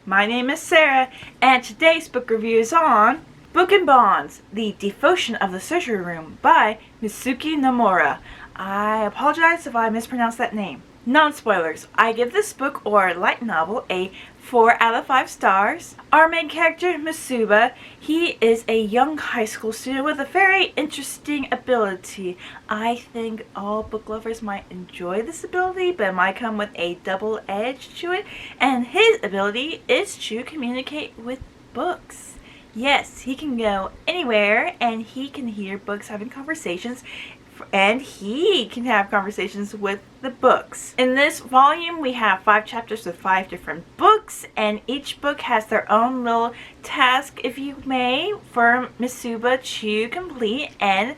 My name is Sarah, and today's book review is on Book and Bonds, The Devotion of the Surgery Room by Mitsuki Nomura. I apologize if I mispronounced that name. Non-spoilers, I give this book or light novel a 4 out of 5 stars. Our main character, Mitsuba, he is a young high school student with a very interesting ability. I think all book lovers might enjoy this ability, but it might come with a double edge to it. And his ability is to communicate with books. Yes, he can go anywhere and he can hear books having conversations, and he can have conversations with the books. In this volume, we have 5 chapters with 5 different books, and each book has their own little task, if you may, for Mitsuba to complete. And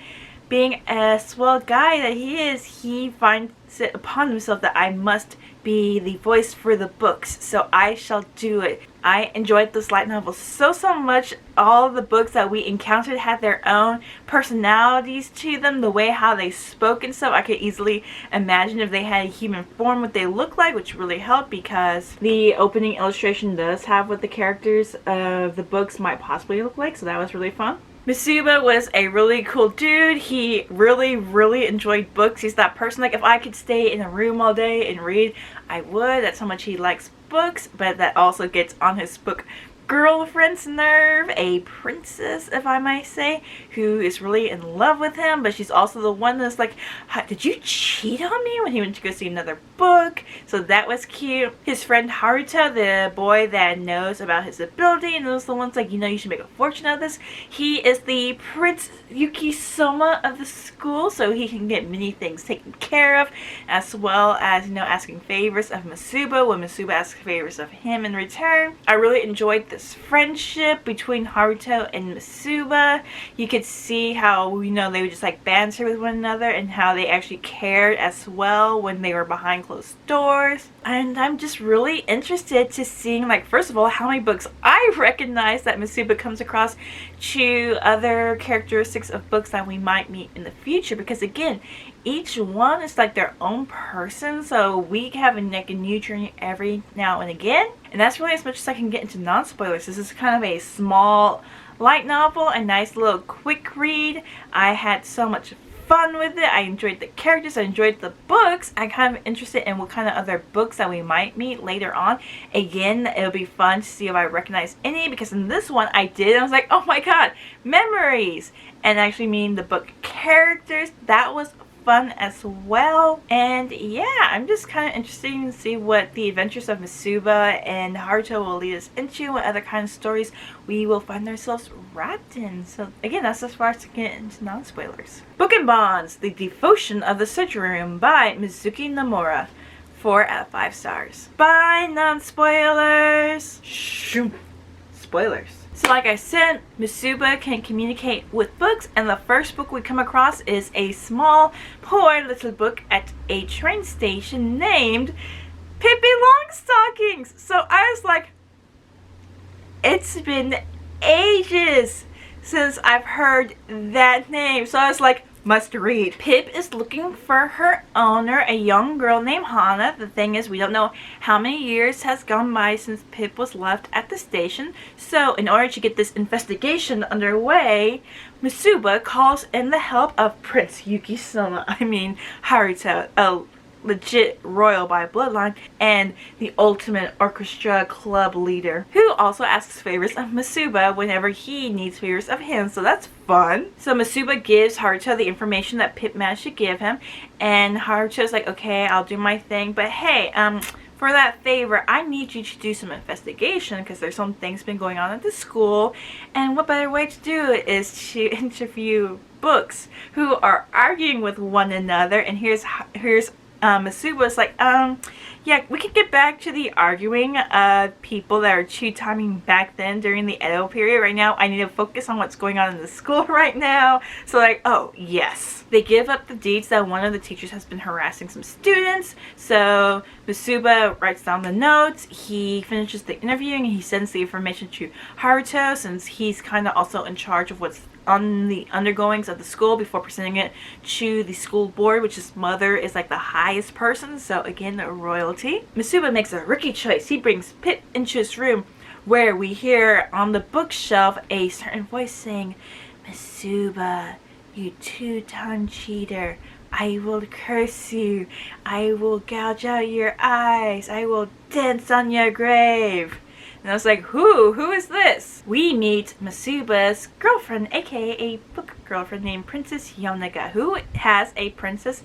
being a swell guy that he is, he finds it upon himself that I must be the voice for the books, so I shall do it. I enjoyed this light novel so much. All the books that we encountered had their own personalities to them, the way how they spoke and stuff. I could easily imagine if they had a human form what they look like, which really helped because the opening illustration does have what the characters of the books might possibly look like, so that was really fun. Mitsuba was a really cool dude. He really enjoyed books. He's that person, like, if I could stay in a room all day and read, I would. That's how much he likes books, but that also gets on his book girlfriend's nerve, a princess, if I might say, who is really in love with him, but she's also the one that's like, did you cheat on me, when he went to go see another book. So that was cute. His friend Haruto, the boy that knows about his ability and knows the one's like, you know, you should make a fortune out of this. He is the Prince Yukisoma of the school, so he can get many things taken care of, as well as, you know, asking favors of Mitsuba when Mitsuba asks favors of him in return. I really enjoyed this friendship between Haruto and Mitsuba. You could see how, you know, they would just like banter with one another and how they actually cared as well when they were behind closed doors. And I'm just really interested to seeing, like, first of all, how many books I recognize that Mitsuba comes across to other characteristics of books that we might meet in the future, because again, each one is like their own person, so we have a new journey every now and again. And that's really as much as I can get into non-spoilers. This is kind of a small light novel, a nice little quick read. I had so much fun with it. I enjoyed the characters, I enjoyed the books. I'm kind of interested in what kind of other books that we might meet later on. Again, it'll be fun to see if I recognize any, because in this one I did. I was like, oh my god, memories! And I actually mean the book characters. That was fun as well. And yeah, I'm just kind of interested to see what the adventures of Mitsuba and Haruto will lead us into, what other kind of stories we will find ourselves wrapped in. So again, that's as far as to get into non-spoilers. Book and Bonds, The Devotion of the Surgery Room by Mitsuki Nomura. 4 out of 5 stars. Bye, non-spoilers! Shoo! Spoilers. So like I said, Mitsuba can communicate with books, and the first book we come across is a small, poor little book at a train station named Pippi Longstockings. So I was like, it's been ages since I've heard that name. So I was like, must read. Pip is looking for her owner, a young girl named Hana. The thing is, we don't know how many years has gone by since Pip was left at the station. So in order to get this investigation underway, Mitsuba calls in the help of Prince Yukisoma, Haruto, a legit royal by bloodline, and the ultimate orchestra club leader, who also asks favors of Mitsuba whenever he needs favors of him. So that's fun. So Mitsuba gives Haruto the information that Pip managed to give him, and Haruto's like, okay, I'll do my thing, but hey, for that favor, I need you to do some investigation, because there's some things been going on at the school, and what better way to do it is to interview books who are arguing with one another. And here's Mitsuba's like, yeah, we can get back to the arguing people that are two-timing back then during the Edo period. Right now, I need to focus on what's going on in the school right now. So like, oh, yes. They give up the deeds that one of the teachers has been harassing some students. So Mitsuba writes down the notes. He finishes the interviewing and he sends the information to Haruto, since he's kind of also in charge of what's on the undergoings of the school before presenting it to the school board, which his mother is like the highest person, so again, royalty. Mitsuba makes a rookie choice. He brings Pip into his room where we hear on the bookshelf a certain voice saying, "Misuba, you two-time cheater. I will curse you. I will gouge out your eyes. I will dance on your grave." And I was like, who is this? We meet Misuba's girlfriend, aka a book girlfriend named Princess Yonaga, who has a princess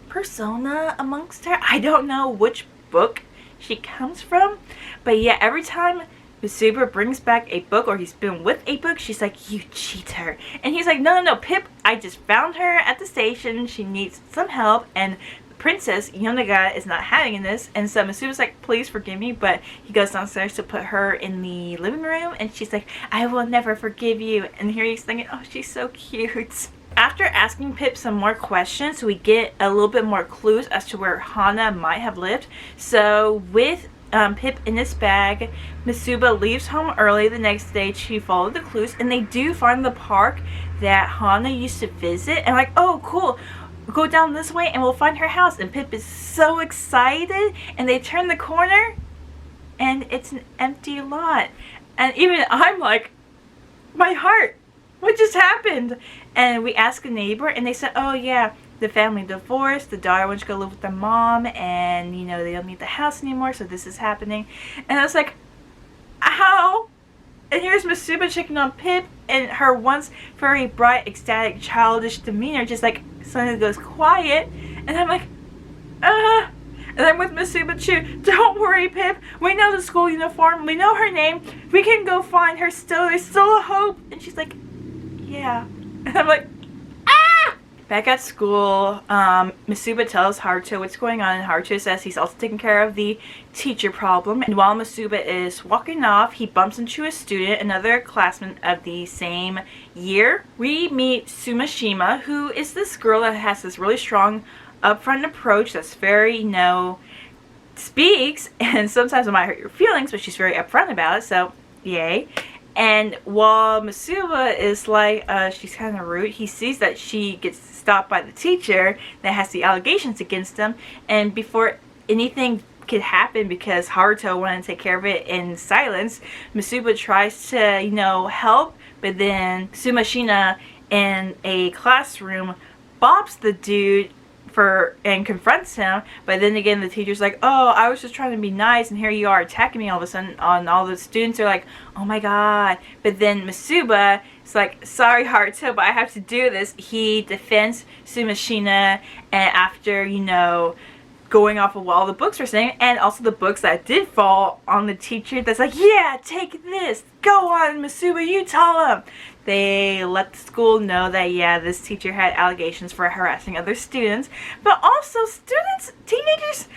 persona amongst her. I don't know which book she comes from, but yeah, every time Misuba brings back a book, or he's been with a book, she's like, "You cheater." And he's like, no, Pip, I just found her at the station. She needs some help, and Princess Yonaga is not having this. And so Misuba's like, "Please forgive me," but he goes downstairs to put her in the living room, and she's like, "I will never forgive you." And here he's thinking, oh, she's so cute. After asking Pip some more questions, we get a little bit more clues as to where Hana might have lived. So with Pip in his bag, Misuba leaves home early the next day to follow the clues, and they do find the park that Hana used to visit, and like, oh cool, go down this way and we'll find her house. And Pip is so excited, and they turn the corner and it's an empty lot, and even I'm like, my heart, what just happened? And we asked a neighbor, and they said, oh yeah, the family divorced, the daughter went to go live with the mom, and you know, they don't need the house anymore, so this is happening. And I was like, how? And here's Misuba checking on Pip, and her once very bright, ecstatic, childish demeanor just like suddenly goes quiet. And I'm like, And I'm with Misuba too. "Don't worry, Pip. We know the school uniform. We know her name. We can go find her still. There's still a hope." And she's like, "Yeah." And I'm like, Back at school, Misuba tells Haruto what's going on, and Haruto says he's also taking care of the teacher problem. And while Misuba is walking off, he bumps into a student, another classmate of the same year. We meet Sumashima, who is this girl that has this really strong upfront approach that's very, speaks, and sometimes it might hurt your feelings, but she's very upfront about it, so yay. And while Misuba is like, she's kind of rude, he sees that she gets stopped by the teacher that has the allegations against him, and before anything could happen, because Haruto wanted to take care of it in silence, Misuba tries to, help, but then Sumashina in a classroom bops the dude and confronts him. But then again, the teacher's like, "Oh, I was just trying to be nice, and here you are attacking me all of a sudden." On all the students are like, "Oh my god." But then Misuba is like, "Sorry, Haruto, but I have to do this." He defends Sumashina, and after, going off of what all the books were saying, and also the books that did fall on the teacher that's like, "Yeah, take this. Go on, Misuba, you tell him." They let the school know that, yeah, this teacher had allegations for harassing other students. But also, students, teenagers,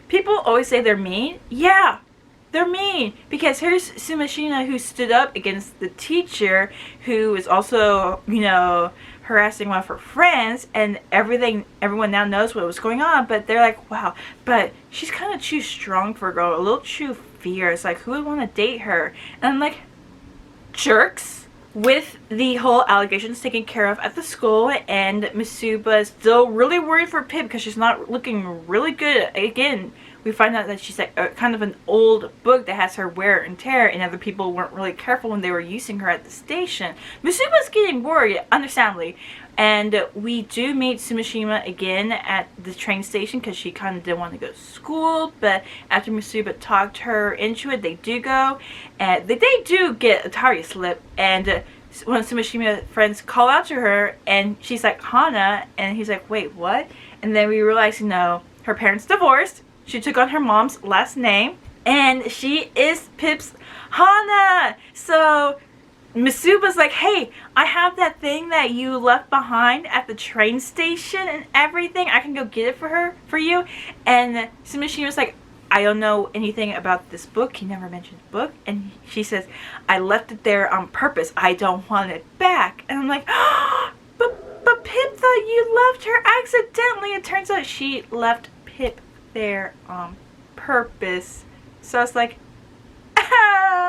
people always say they're mean. Yeah, they're mean. Because here's Sumashina, who stood up against the teacher, who is also, harassing one of her friends, and everyone now knows what was going on, but they're like, wow, but she's kind of too strong for a girl, a little too fierce, like, who would want to date her? And I'm like, jerks. With the whole allegations taken care of at the school, and Misuba is still really worried for Pip because she's not looking really good. Again, we find out that she's like kind of an old book that has her wear and tear, and other people weren't really careful when they were using her at the station. Misuba's getting worried, understandably. And we do meet Sumashima again at the train station because she kind of didn't want to go to school. But after Misuba talked her into it, they do go. And they do get a target slip. And one of Sumashima's friends call out to her, and she's like, "Hana." And he's like, "Wait, what?" And then we realize, her parents divorced. She took on her mom's last name. And she is Pip's Hana. So Misuba's like, "Hey, I have that thing that you left behind at the train station and everything. I can go get it for you." And Sumashima's like, "I don't know anything about this book. He never mentioned the book." And she says, "I left it there on purpose. I don't want it back." And I'm like, but Pip thought you left her accidentally. It turns out she left Pip there on purpose. So I was like,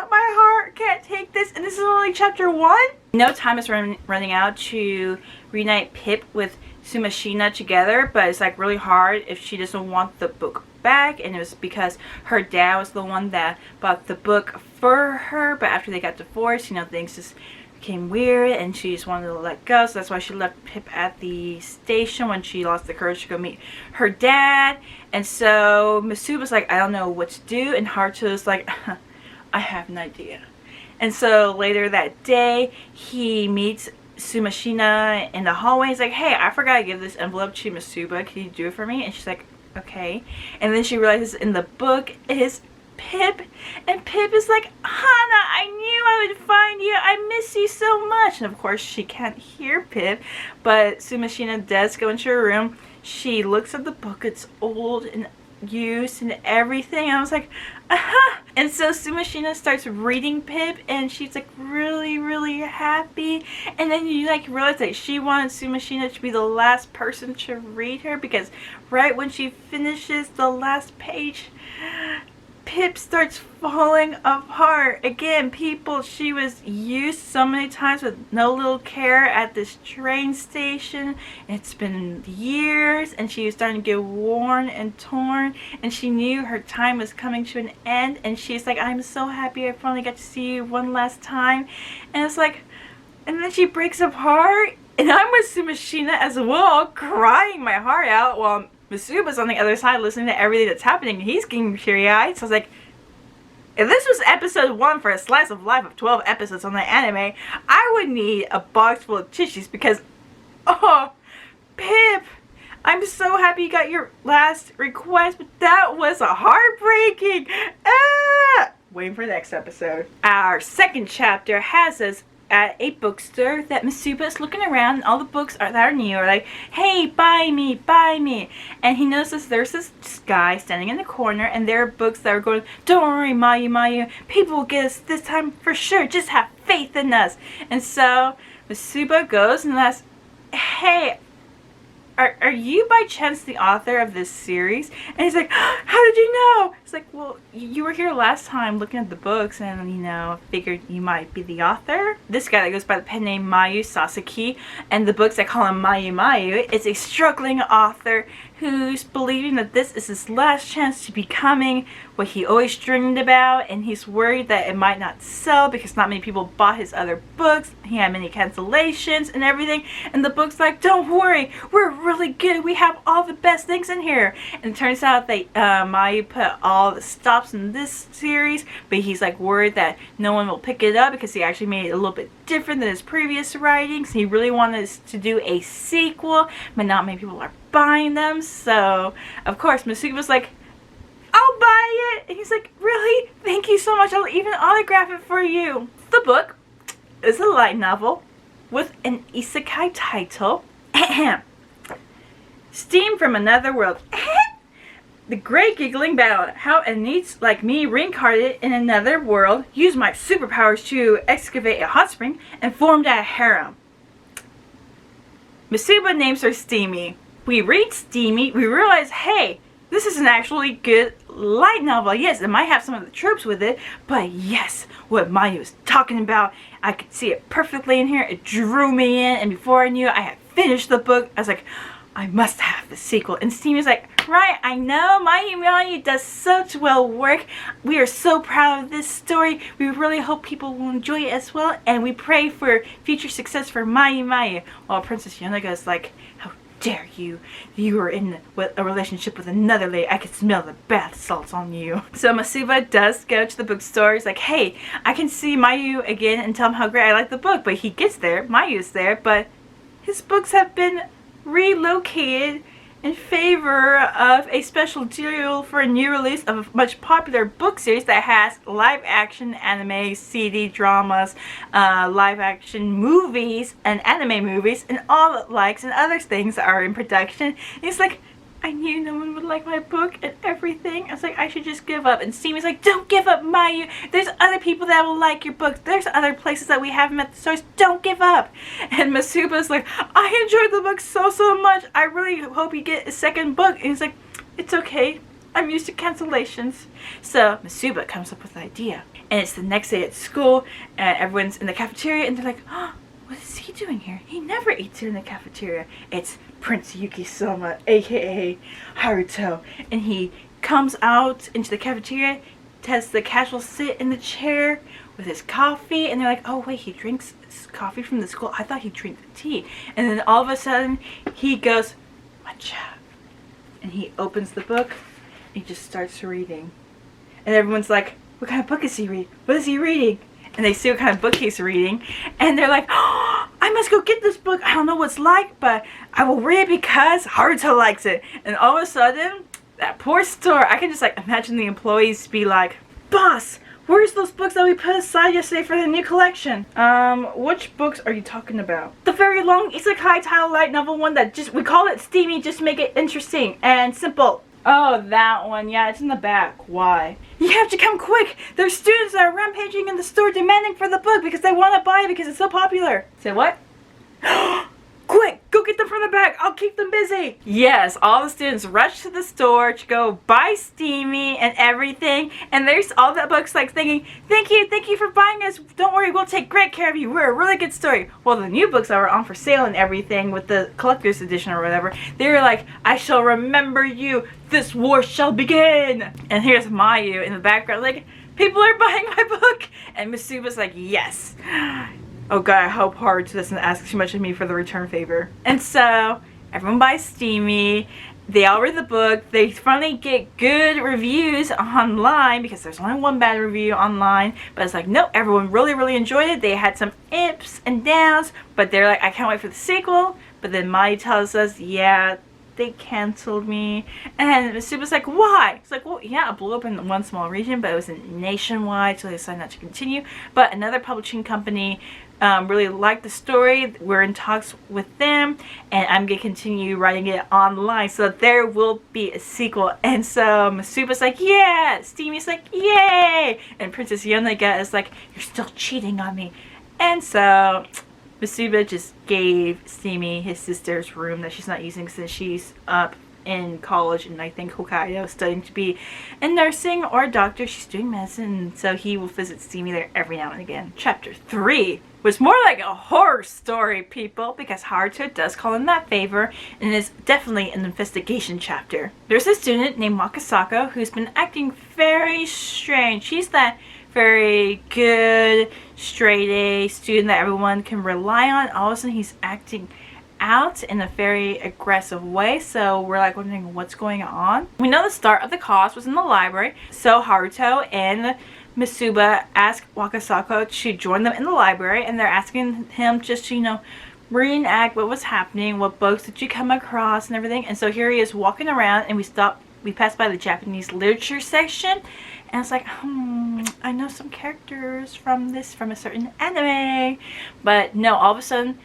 my heart can't take this, and this is only chapter 1. No time is running out to reunite Pip with Sumashina together, but it's like really hard if she doesn't want the book back, and it was because her dad was the one that bought the book for her, but after they got divorced, you know, things just became weird and she just wanted to let go, so that's why she left Pip at the station when she lost the courage to go meet her dad. And so Misuba's like, I don't know what to do, and Haruto's like, I have an idea. And so later that day, he meets Sumashina in the hallway. He's like, hey, I forgot to give this envelope to Misuba. Can you do it for me? And she's like, okay. And then she realizes in the book is Pip. And Pip is like, Hana, I knew I would find you. I miss you so much. And of course, she can't hear Pip. But Sumashina does go into her room. She looks at the book. It's old and used and everything. And I was like, aha! And so Sumashina starts reading Pip, and she's like really happy. And then you like realize that she wanted Sumashina to be the last person to read her, because right when she finishes the last page, Pip starts falling apart. Again, people she was used so many times with no little care at this train station. It's been years and she was starting to get worn and torn, and she knew her time was coming to an end, and she's like, I'm so happy I finally got to see you one last time. And it's like, and then she breaks apart, and I'm with Sumashina as well, crying my heart out while Misuba's on the other side listening to everything that's happening, and he's getting teary-eyed. So I was like, if this was episode 1 for a slice of life of 12 episodes on the anime, I would need a box full of tissues, because, oh, Pip, I'm so happy you got your last request, but that was a heartbreaking. Waiting for the next episode. Our second chapter has us at a bookstore that Misuba is looking around, and all the books that are new are like, hey, buy me, buy me. And he notices there's this guy standing in the corner, and there are books that are going, don't worry, Mayu, people will get us this time for sure, just have faith in us. And so Misuba goes and asks, hey, are you by chance the author of this series? And he's like, how did you know? It's like, well, you were here last time looking at the books, and, you know, figured you might be the author. This guy that goes by the pen name Mayu Sasaki, and the books I call him Mayu, is a struggling author who's believing that this is his last chance to becoming what he always dreamed about, and he's worried that it might not sell because not many people bought his other books. He had many cancellations and everything, and the book's like, don't worry, we're really good, we have all the best things in here. And it turns out that Mayu put all the stops in this series, but he's like worried that no one will pick it up because he actually made it a little bit different than his previous writings. He really wanted to do a sequel, but not many people are buying them. So of course Misuba's like, I'll buy it. And he's like, really? Thank you so much. I'll even autograph it for you. The book is a light novel with an isekai title. Steam from Another World. The great giggling about how elites like me reincarnated in another world used my superpowers to excavate a hot spring and formed a harem. Misuba names her Steamy. We read Steamy, we realize, hey, this is an actually good light novel. Yes, it might have some of the tropes with it, but yes, what Mayu was talking about, I could see it perfectly in here. It drew me in, and before I knew it, I had finished the book. I was like, I must have the sequel. And Steamy's like, right, I know, Mayu does such well work. We are so proud of this story. We really hope people will enjoy it as well, and we pray for future success for Mayu. While Princess Yonaga is like, how dare you? You are in a relationship with another lady. I can smell the bath salts on you. So Misuba does go to the bookstore. He's like, hey, I can see Mayu again and tell him how great I like the book. But he gets there, Mayu's there, but his books have been relocated in favor of a special deal for a new release of a much popular book series that has live action anime, CD dramas, live action movies, and anime movies, and all the likes and other things that are in production. And he's like, I knew no one would like my book and everything. I was like, I should just give up. And Steamy's like, don't give up, Mayu. There's other people that will like your books. There's other places that we have them at the stores. Don't give up. And Misuba's like, I enjoyed the book so much. I really hope you get a second book. And he's like, it's okay. I'm used to cancellations. So Misuba comes up with an idea. And it's the next day at school, and everyone's in the cafeteria, and they're like, oh, what is he doing here? He never eats here in the cafeteria. It's Prince Yuki Soma, aka Haruto, and he comes out into the cafeteria, has the casual sit in the chair with his coffee, and they're like, oh wait, he drinks coffee from the school? I thought he drank tea. And then all of a sudden he goes, matcha, and he opens the book and he just starts reading. And everyone's like, what kind of book is he reading? What is he reading? And they see what kind of book he's reading, and they're like, oh, I must go get this book. I don't know what it's like, but I will read it because Haruto likes it. And all of a sudden, that poor store, I can just like imagine the employees be like, boss, where's those books that we put aside yesterday for the new collection? Which books are you talking about? The very long isekai title light novel one that we call it Steamy just to make it interesting and simple. Oh, that one. Yeah, it's in the back. Why? You have to come quick. There's students that are rampaging in the store demanding for the book because they want to buy it because it's so popular. Say what? Quick, go get them from the back. I'll keep them busy. Yes, all the students rush to the store to go buy Steamy and everything. And there's all the books like thinking, thank you for buying us. Don't worry, we'll take great care of you. We're a really good story. Well, the new books that were on for sale and everything with the collector's edition or whatever, they were like, I shall remember you. This war shall begin. And here's Mayu in the background like, people are buying my book. And Misuba's like, yes. Oh god, I hope Haruto doesn't ask too much of me for the return favor. And so, everyone buys Steamy. They all read the book. They finally get good reviews online because there's only one bad review online. But it's like, no, everyone really enjoyed it. They had some ups and downs, but they're like, I can't wait for the sequel. But then Mai tells us, yeah, they canceled me. And Misuba's like, why? It's like, well, yeah, it blew up in one small region, but it was nationwide, so they decided not to continue. But another publishing company really liked the story. We're in talks with them, and I'm gonna continue writing it online so that there will be a sequel. And so Misuba's like, yeah. Steamy's like, yay. And Princess Yonega is like, you're still cheating on me. And so Misuba just gave Steamy his sister's room that she's not using since she's up in college and I think Hokkaido studying to be a nursing or a doctor. She's doing medicine, so he will visit Steamy there every now and again. Chapter 3 was more like a horror story, people, because Haruto does call in that favor and is definitely an investigation chapter. There's a student named Wakasako who's been acting very strange. She's that very good, straight A student that everyone can rely on. All of a sudden he's acting out in a very aggressive way, so we're like wondering what's going on. We know the start of the cause was in the library, so Haruto and Misuba ask Wakasako to join them in the library, and they're asking him just to, you know, reenact what was happening, what books did you come across and everything. And so here he is walking around, and we passed by the Japanese literature section, and it's like, I know some characters from a certain anime. But no, all of a sudden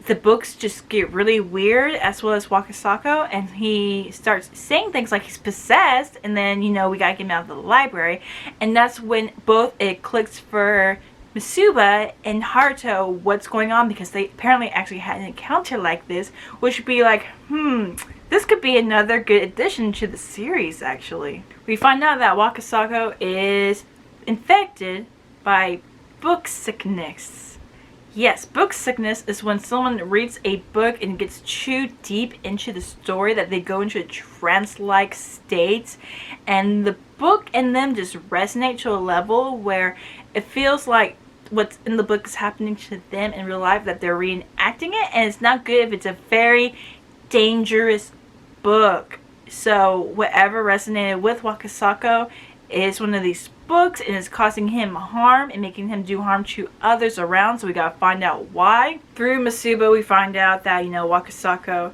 the books just get really weird, as well as Wakasako, and he starts saying things like he's possessed, and then, you know, we gotta get him out of the library. And that's when both it clicks for Misuba and Haruto what's going on, because they apparently actually had an encounter like this, which would be like, this could be another good addition to the series, actually. We find out that Wakasako is infected by book sickness. Yes, book sickness is when someone reads a book and gets too deep into the story that they go into a trance-like state, and the book and them just resonate to a level where it feels like what's in the book is happening to them in real life, that they're reenacting it, and it's not good if it's a very dangerous book. So whatever resonated with Wakasako is one of these books, and is causing him harm and making him do harm to others around, so we gotta find out why. Through Misuba we find out that, you know, Wakasako,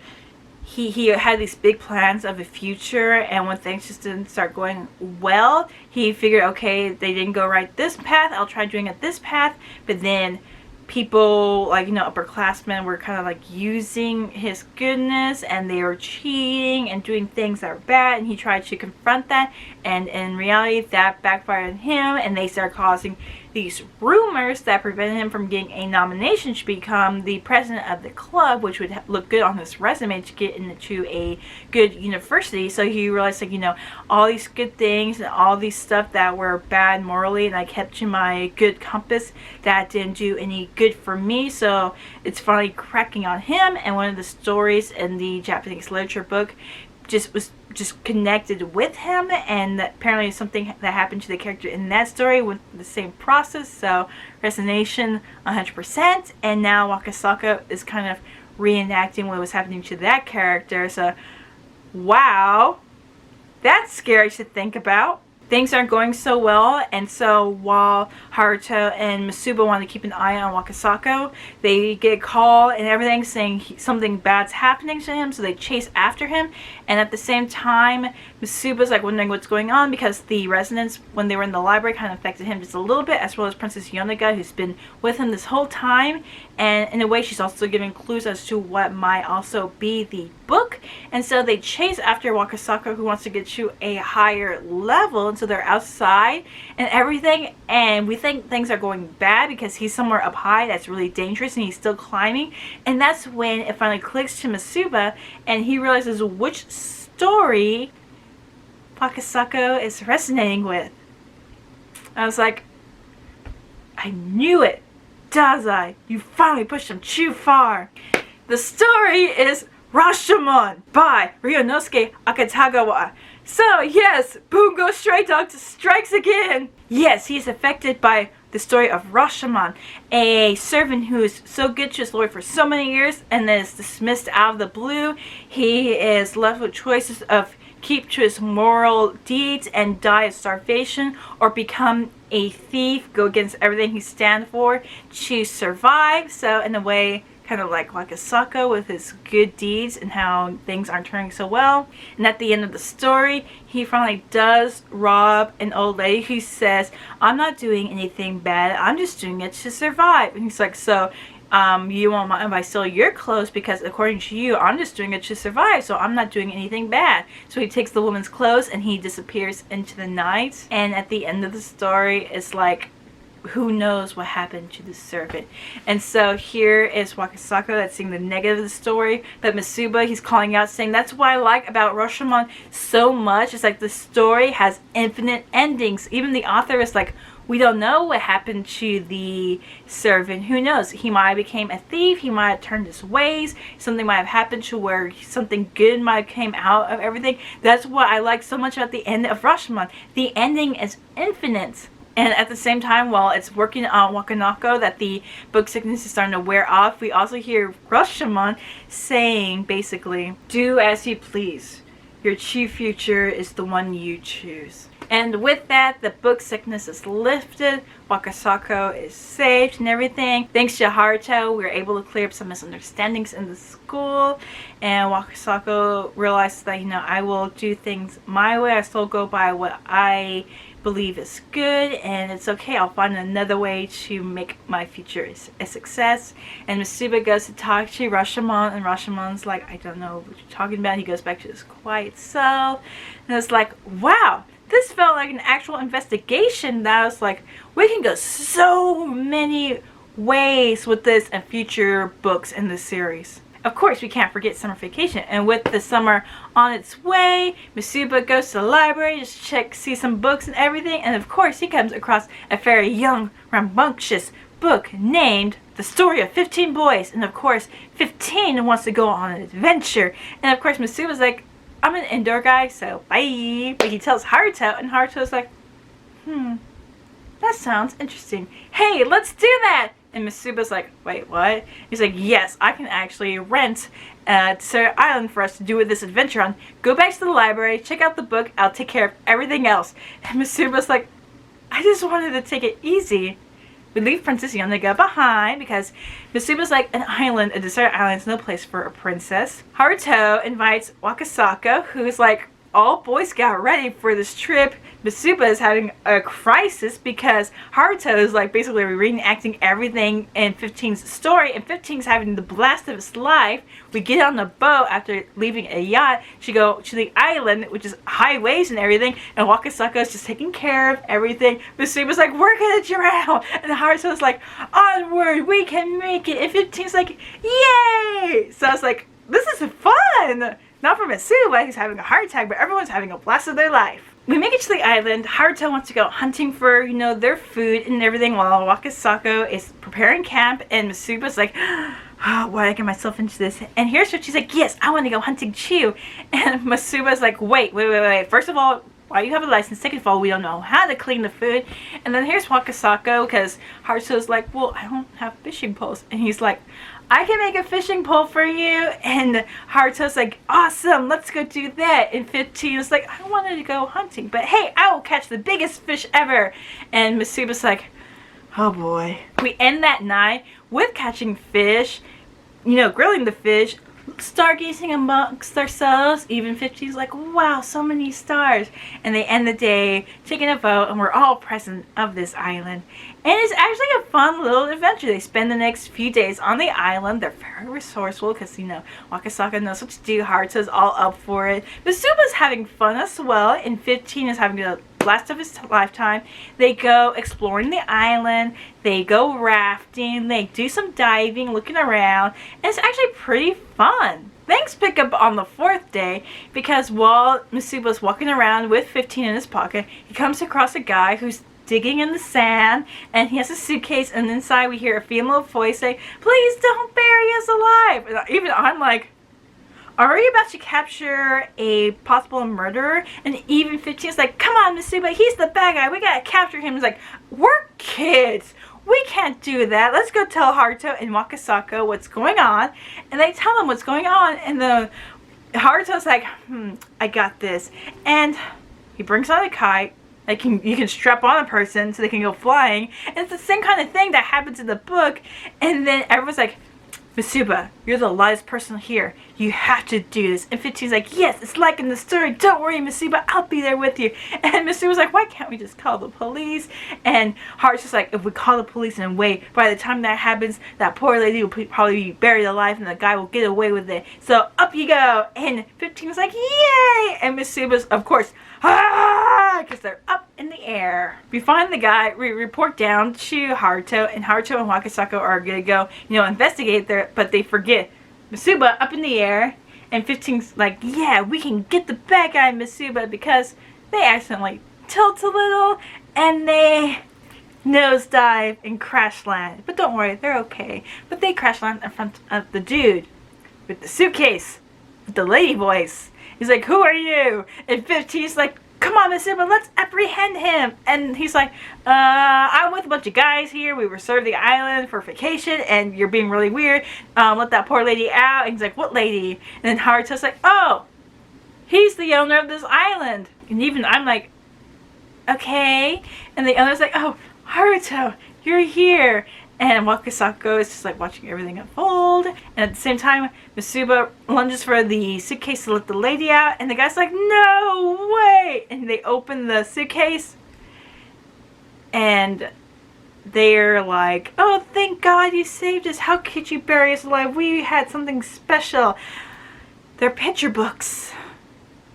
he had these big plans of a future, and when things just didn't start going well, he figured, okay, they didn't go right this path, I'll try doing it this path. But then people, like, you know, upperclassmen were kind of like using his goodness, and they were cheating and doing things that were bad, and he tried to confront that, and in reality that backfired on him, and they started causing these rumors that prevented him from getting a nomination to become the president of the club, which would look good on his resume to get into a good university. So he realized, like, you know, all these good things and all these stuff that were bad morally, and I kept to my good compass, that didn't do any good for me. So it's finally cracking on him, and one of the stories in the Japanese literature book was just connected with him, and that apparently something that happened to the character in that story with the same process. So resonation 100%, and now Wakasaka is kind of reenacting what was happening to that character. So wow, that's scary to think about. Things aren't going so well, and so while Haruto and Misuba want to keep an eye on Wakasako, they get a call and everything saying something bad's happening to him, so they chase after him. And at the same time, Misuba's like wondering what's going on, because the resonance when they were in the library kind of affected him just a little bit, as well as Princess Yonaga, who's been with him this whole time. And in a way, she's also giving clues as to what might also be the book. And so they chase after Wakasaka, who wants to get to a higher level. And so they're outside and everything. And we think things are going bad because he's somewhere up high that's really dangerous, and he's still climbing. And that's when it finally clicks to Misuba, and he realizes which story Wakasako is resonating with. I was like, I knew it. Dazai, you finally pushed him too far. The story is Rashomon by Ryunosuke Akutagawa. So yes, Bungo Stray Dogs strikes again. Yes, he is affected by the story of Rashomon, a servant who is so good to his lord for so many years and then is dismissed out of the blue. He is left with choices of keep to his moral deeds and die of starvation, or become a thief, go against everything he stands for to survive. So in a way, kind of like Wakasaka with his good deeds and how things aren't turning so well. And at the end of the story, he finally does rob an old lady who says, I'm not doing anything bad, I'm just doing it to survive. And he's like, so you won't mind if I steal your clothes, because according to you, I'm just doing it to survive, so I'm not doing anything bad. So he takes the woman's clothes and he disappears into the night. And at the end of the story, it's like, who knows what happened to the servant. And so here is Wakasaka that's seeing the negative of the story, but Misuba, he's calling out, saying that's what I like about Rashomon so much. It's like the story has infinite endings. Even the author is like, we don't know what happened to the servant. Who knows? He might have became a thief. He might have turned his ways. Something might have happened to where something good might have came out of everything. That's what I like so much about the end of Rashomon. The ending is infinite. And at the same time, while it's working on Wakanako that the book sickness is starting to wear off, we also hear Rashomon saying, basically, do as you please. Your true future is the one you choose. And with that, the book sickness is lifted, Wakasako is saved and everything. Thanks to Haruto, we were able to clear up some misunderstandings in the school. And Wakasako realized that, I will do things my way. I still go by what I believe is good, and it's okay. I'll find another way to make my future a success. And Misuba goes to talk to Rashomon, and Rashomon's like, I don't know what you're talking about. He goes back to his quiet self, and it's like, wow, this felt like an actual investigation. That was like, we can go so many ways with this and future books in this series. Of course, we can't forget summer vacation, and with the summer on its way, Misuba goes to the library, just see some books and everything, and of course he comes across a very young, rambunctious book named The Story of 15 Boys, and of course 15 wants to go on an adventure, and of course Misuba's like, I'm an indoor guy, so bye, but he tells Haruto, and Haruto's like, that sounds interesting. Hey, let's do that! And Misuba's like, wait, what? He's like, yes, I can actually rent Desert Island for us to do with this adventure on. Go back to the library, check out the book, I'll take care of everything else. And Misuba's like, I just wanted to take it easy. We leave Princess Yonaga behind because Misuba's like, an island, a desert island is no place for a princess. Haruto invites Wakasaka, who's like all Boy Scout ready for this trip. Misuba is having a crisis because Haruto is like basically reenacting everything in 15's story, and 15's having the blast of his life. We get on the boat after leaving a yacht to go to the island, which is high waves and everything, and Wakasaka is just taking care of everything. Misuba's like, we're gonna drown, and Haruto's like, onward, we can make it, and 15's like, yay! So I was like, this is fun! Not for Misuba, he's having a heart attack, but everyone's having a blast of their life. We make it to the island. Haruto wants to go hunting for, their food and everything, while Wakasako is preparing camp, and Misuba's like, oh, why did I get myself into this? And here's what she's like, yes, I want to go hunting too. And Masuba's like, wait. First of all, why do you have a license? Second of all, we don't know how to clean the food. And then here's Wakasako, because Haruto's like, well, I don't have fishing poles. And he's like, I can make a fishing pole for you. And Haruto's like, awesome, let's go do that. And 15 is like, I wanted to go hunting, but hey, I will catch the biggest fish ever. And Masuba's like, oh boy. We end that night with catching fish, you know, grilling the fish, stargazing amongst ourselves. Even 15's like, wow, so many stars. And they end the day taking a vote, and we're all present of this island. And it's actually a fun little adventure. They spend the next few days on the island. They're very resourceful because, you know, Wakasaka knows what to do. Haruto's all up for it. Masuba's having fun as well, and 15 is having the blast of his lifetime. They go exploring the island. They go rafting. They do some diving, looking around. And it's actually pretty fun. Things pick up on the 4th day because while Masuba's walking around with 15 in his pocket, he comes across a guy who's digging in the sand, and he has a suitcase, and inside we hear a female voice say, please don't bury us alive. And even I'm like, are we about to capture a possible murderer? And even 15 is like, come on, Masuba, he's the bad guy, we gotta capture him. He's like, we're kids, we can't do that, let's go tell Haruto and Wakasako what's going on. And they tell him what's going on, and the Haruto's like, I got this. And he brings out a kite. You can strap on a person so they can go flying. And it's the same kind of thing that happens in the book. And then everyone's like, Masuba, you're the lightest person here. You have to do this. And 15's like, yes, it's like in the story. Don't worry, Masuba, I'll be there with you. And Masuba's like, why can't we just call the police? And Haruto's just like, if we call the police and wait, by the time that happens, that poor lady will probably be buried alive and the guy will get away with it. So up you go. And 15's like, yay! And Masuba's, of course, because they're up in the air. We find the guy, we report down to Haruto, and Haruto and Wakasako are gonna go, you know, investigate there, but they forget Masuba up in the air, and 15's like, yeah, we can get the bad guy Masuba, because they accidentally tilt a little, and they nosedive and crash land. But don't worry, they're okay. But they crash land in front of the dude with the suitcase, with the lady voice. He's like, who are you? And 15's like, come on, Masuba, let's apprehend him. And he's like, I'm with a bunch of guys here. We reserved the island for vacation, and you're being really weird. Let that poor lady out. And he's like, what lady? And then Haruto's like, oh, he's the owner of this island. And even I'm like, okay. And the owner's like, oh, Haruto, you're here. And Wakasako is just like watching everything unfold. And at the same time, Masuba lunges for the suitcase to let the lady out. And the guy's like, no way! And they open the suitcase. And they're like, oh, thank God you saved us. How could you bury us alive? We had something special. They're picture books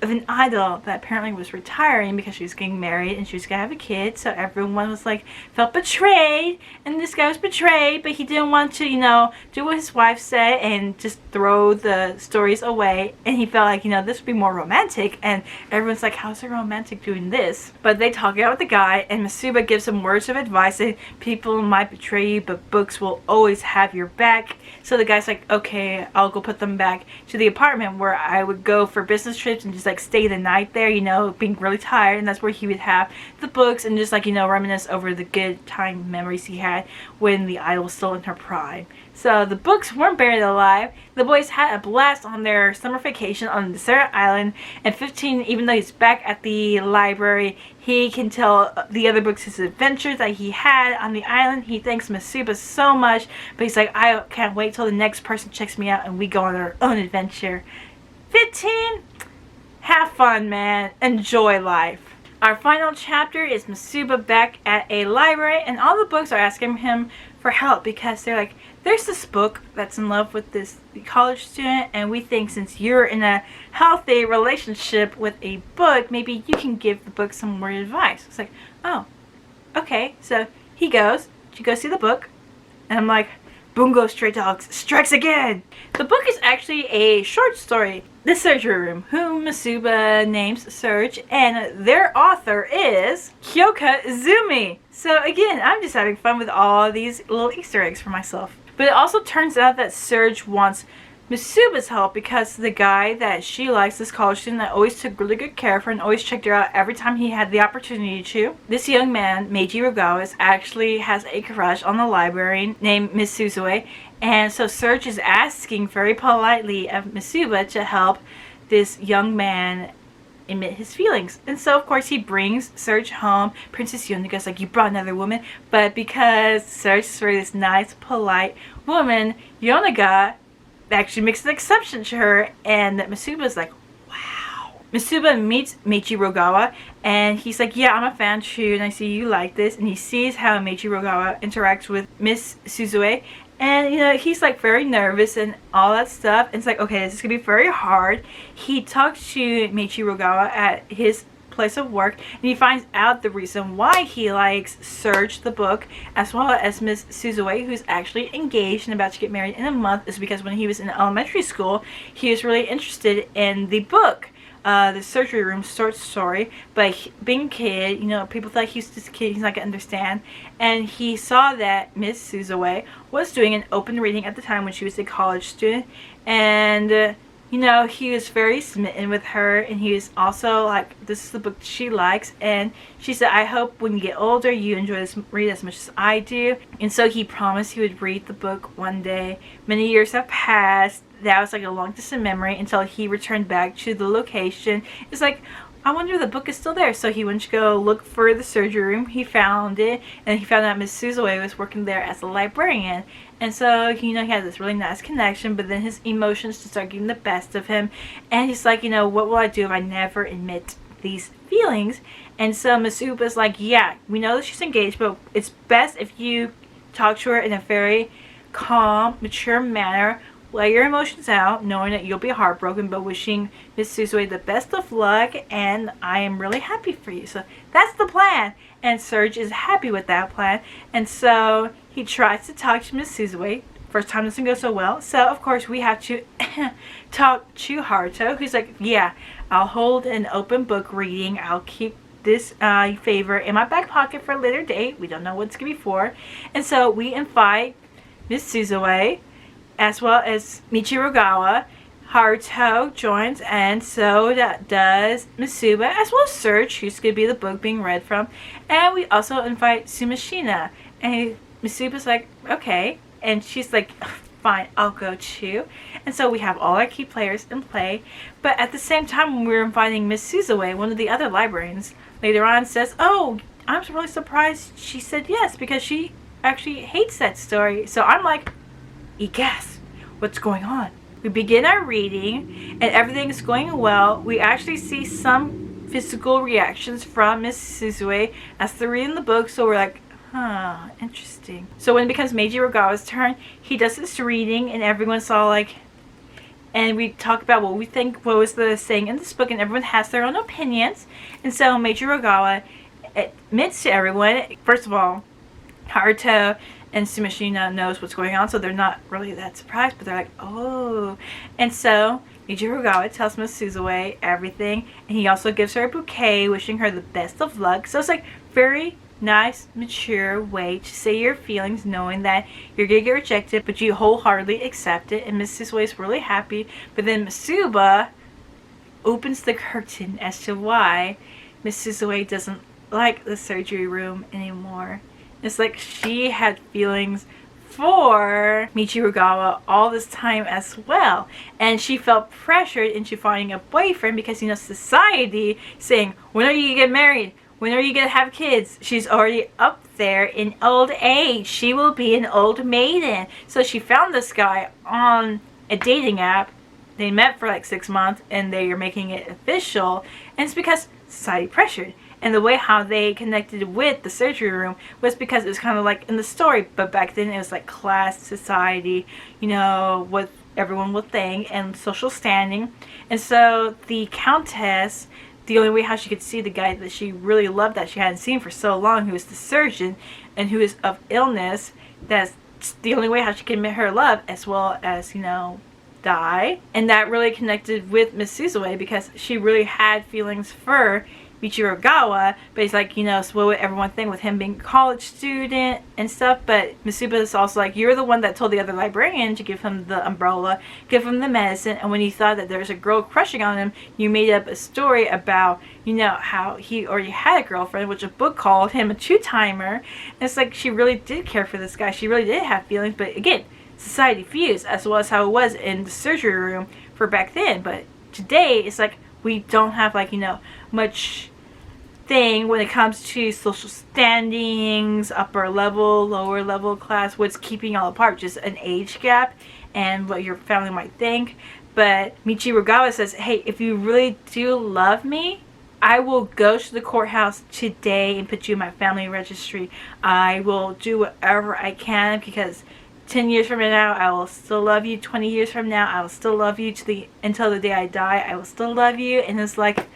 of an idol that apparently was retiring because she was getting married and she was gonna have a kid, so everyone was like, felt betrayed, and this guy was betrayed, but he didn't want to, you know, do what his wife said and just throw the stories away, and he felt like, you know, this would be more romantic, and everyone's like, how's it romantic doing this? But they talk out with the guy, and Masuba gives some words of advice that people might betray you, but books will always have your back. So the guy's like, okay, I'll go put them back to the apartment where I would go for business trips and just like stay the night there, you know, being really tired. And that's where he would have the books and just like, you know, reminisce over the good time memories he had when the idol was still in her prime. So the books weren't buried alive. The boys had a blast on their summer vacation on the desert island. And 15, even though he's back at the library, he can tell the other books his adventures that he had on the island. He thanks Masuba so much, but he's like, I can't wait till the next person checks me out and we go on our own adventure. 15, have fun, man. Enjoy life. Our final chapter is Masuba back at a library, and all the books are asking him for help because they're like, there's this book that's in love with this college student, and we think since you're in a healthy relationship with a book, maybe you can give the book some more advice. It's like, oh, okay. So he goes to go see the book, and I'm like, Bungo Stray Dogs strikes again! The book is actually a short story, The Surgery Room, whom Masuba names Surge, and their author is Kyoka Izumi. So again, I'm just having fun with all these little Easter eggs for myself. But it also turns out that Serge wants Misuba's help because the guy that she likes, this college student that always took really good care of her and always checked her out every time he had the opportunity to. This young man, Meiji Rogawa, actually has a crush on the librarian named Miss Suzue, and so Serge is asking very politely of Misuba to help this young man admit his feelings. And so of course he brings Serge home. Princess Yonago's like, you brought another woman? But because Serge is really this nice, polite woman, Yonaga actually makes an exception to her, and Misuba's like, wow. Misuba meets Meiji Rogawa, and he's like, yeah, I'm a fan too, and I see you like this. And he sees how Meiji Rogawa interacts with Miss Suzue, and you know, he's like very nervous and all that stuff. And it's like, okay, this is gonna be very hard. He talks to Meiji Rogawa at his place of work, and he finds out the reason why he likes Serge the book as well as Miss Suzue, who's actually engaged and about to get married in a month, is because when he was in elementary school he was really interested in the book, the surgery room short story. But being a kid, you know, people thought he's just a kid, he's not gonna understand, and he saw that Miss Suzue was doing an open reading at the time when she was a college student, and you know, he was very smitten with her, and he was also like, this is the book she likes. And she said, I hope when you get older you enjoy this read as much as I do. And so he promised he would read the book one day. Many years have passed. That was like a long distant memory until he returned back to the location. It's like, I wonder if the book is still there. So he went to go look for the surgery room. He found it, and he found out Miss Suzue was working there as a librarian. And so, you know, he had this really nice connection, but then his emotions just start getting the best of him. And he's like, you know, what will I do if I never admit these feelings? And so Misuba's like, yeah, we know that she's engaged, but it's best if you talk to her in a very calm, mature manner. Let your emotions out, knowing that you'll be heartbroken, but wishing Miss Suzue the best of luck, and I am really happy for you. So that's the plan. And Serge is happy with that plan. And so he tries to talk to Miss Suzue. First time doesn't go so well. So of course we have to talk to Haruto, who's like, yeah, I'll hold an open book reading. I'll keep this favor in my back pocket for a later date. We don't know what it's going to be for. And so we invite Miss Suzue as well as Meiji Rogawa. Haruto joins, and so that does Misuba, as well as Serge, who's going to be the book being read from. And we also invite Sumashina. And Misuba's like, okay. And she's like, fine, I'll go too. And so we have all our key players in play. But at the same time, when we were inviting Miss Suzue, one of the other librarians, later on says, oh, I'm really surprised she said yes, because she actually hates that story. So I'm like, guess what's going on? We begin our reading, and everything's going well. We actually see some physical reactions from Miss Suzue as they're reading the book, so we're like, huh, interesting. So when it becomes Meiji Rogawa's turn, he does this reading, and everyone's all like, and we talk about what we think, what was the saying in this book, and everyone has their own opinions. And so Meiji Rogawa admits to everyone, first of all, Haruto and Sumashina knows what's going on, so they're not really that surprised, but they're like, oh. And so Meiji Rogawa tells Miss Suzue everything, and he also gives her a bouquet, wishing her the best of luck. So it's like very nice, mature way to say your feelings, knowing that you're gonna get rejected, but you wholeheartedly accept it. And Miss Suzue is really happy. But then Misuba opens the curtain as to why Miss Suzue doesn't like the surgery room anymore. It's like she had feelings for Meiji Rogawa all this time as well, and she felt pressured into finding a boyfriend because, you know, society saying, when are you gonna get married? When are you gonna have kids? She's already up there in old age. She will be an old maiden. So she found this guy on a dating app. They met for like 6 months, and they are making it official, and it's because society pressured. And the way how they connected with the surgery room was because it was kind of like in the story, but back then it was like class, society, you know, what everyone would think, and social standing. And so the countess, the only way how she could see the guy that she really loved, that she hadn't seen for so long, who was the surgeon and who is of illness, that's the only way how she could admit her love, as well as, you know, die. And that really connected with Miss Suzue because she really had feelings for Michirogawa, but he's like, so what would everyone think with him being a college student and stuff? But Mitsuba is also like, you're the one that told the other librarian to give him the umbrella, give him the medicine, and when you thought that there was a girl crushing on him, you made up a story about, how he already had a girlfriend, which a book called him a two-timer. And it's like, she really did care for this guy. She really did have feelings, but again, society views, as well as how it was in the surgery room for back then. But today, it's like, we don't have, like, much thing when it comes to social standings, upper level, lower level class, what's keeping y'all apart, just an age gap and what your family might think. But Michirogawa says, hey, if you really do love me, I will go to the courthouse today and put you in my family registry. I will do whatever I can, because 10 years from now, I will still love you. 20 years from now, I will still love you until the day I die. I will still love you. And it's like,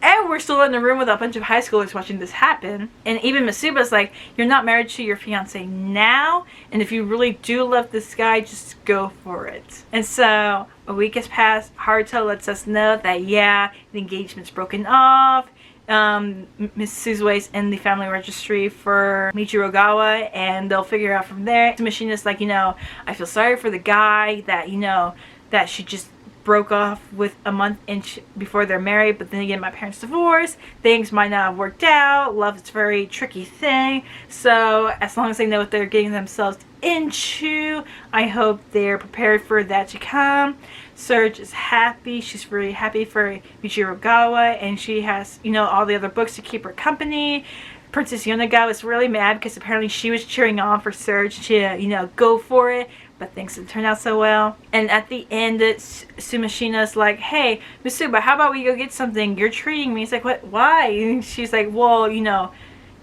and we're still in the room with a bunch of high schoolers watching this happen. And even Mitsuba's like, you're not married to your fiance now, and if you really do love this guy, just go for it. And so a week has passed. Haruto lets us know that, yeah, the engagement's broken off. Miss Suzue's in the family registry for Michirogawa, and they'll figure out from there. The machinist's like, I feel sorry for the guy that, that she just broke off with a month before they're married, but then again, my parents divorced. Things might not have worked out. Love is a very tricky thing. So as long as they know what they're getting themselves into, I hope they're prepared for that to come. Serge is happy. She's really happy for Michirogawa, and she has, all the other books to keep her company. Princess Yonaga was really mad because apparently she was cheering on for Serge to, go for it, but things didn't turn out so well. And at the end, Sumashina's like, hey, Mitsuba, how about we go get something? You're treating me. He's like, what? Why? And she's like, well,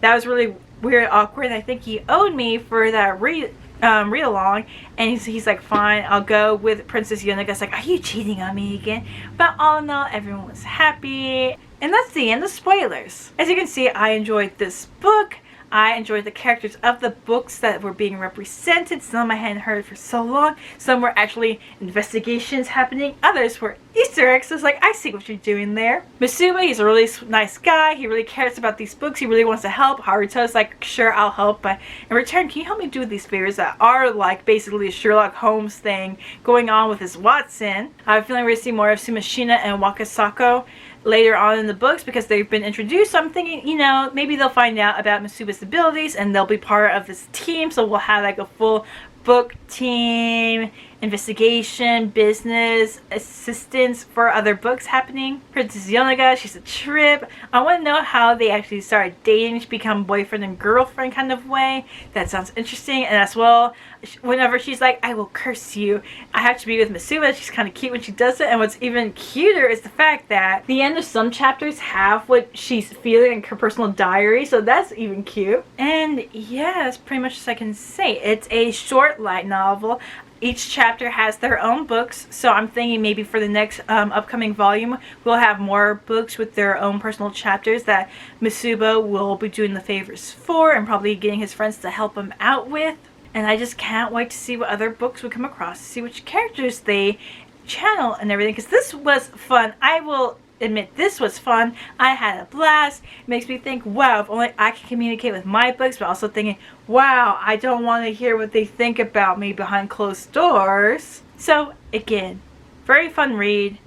that was really weird, awkward. I think he owed me for that read-along. And he's like, fine, I'll go with Princess Yonaga. It's like, are you cheating on me again? But all in all, everyone was happy. And that's the end of spoilers. As you can see, I enjoyed this book. I enjoyed the characters of the books that were being represented. Some I hadn't heard for so long. Some were actually investigations happening. Others were Easter eggs. So it's like, I see what you're doing there. Mitsuba, he's a really nice guy. He really cares about these books. He really wants to help. Haruto's like, sure, I'll help. But in return, can you help me do these favors that are like basically a Sherlock Holmes thing going on with his Watson? I have a feeling we're going to see more of Sumashina and Wakasako later on in the books because they've been introduced. So I'm thinking, maybe they'll find out about Mitsuba's abilities and they'll be part of this team. So we'll have like a full book team, investigation, business, assistance for other books happening. Princess Yonaga, she's a trip. I want to know how they actually started dating to become boyfriend and girlfriend kind of way. That sounds interesting. And as well, whenever she's like, I will curse you, I have to be with Mitsuba. She's kind of cute when she does it. And what's even cuter is the fact that the end of some chapters have what she's feeling in her personal diary. So that's even cute. And yeah, that's pretty much as I can say. It's a short light novel. Each chapter has their own books, so I'm thinking maybe for the next upcoming volume, we'll have more books with their own personal chapters that Mitsuba will be doing the favors for and probably getting his friends to help him out with. And I just can't wait to see what other books we come across, to see which characters they channel and everything, because this was fun. I will admit this was fun. I had a blast. It makes me think, wow, if only I can communicate with my books, but also thinking, wow, I don't want to hear what they think about me behind closed doors. So again, very fun read.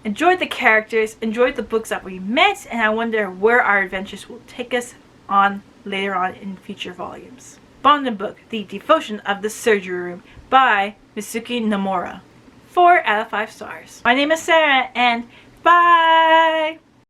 Enjoyed the characters, enjoyed the books that we met, and I wonder where our adventures will take us on later on in future volumes. Bonden book, The Devotion of the Surgery Room by Mitsuki Nomura. 4 out of 5 stars. My name is Sarah, and bye!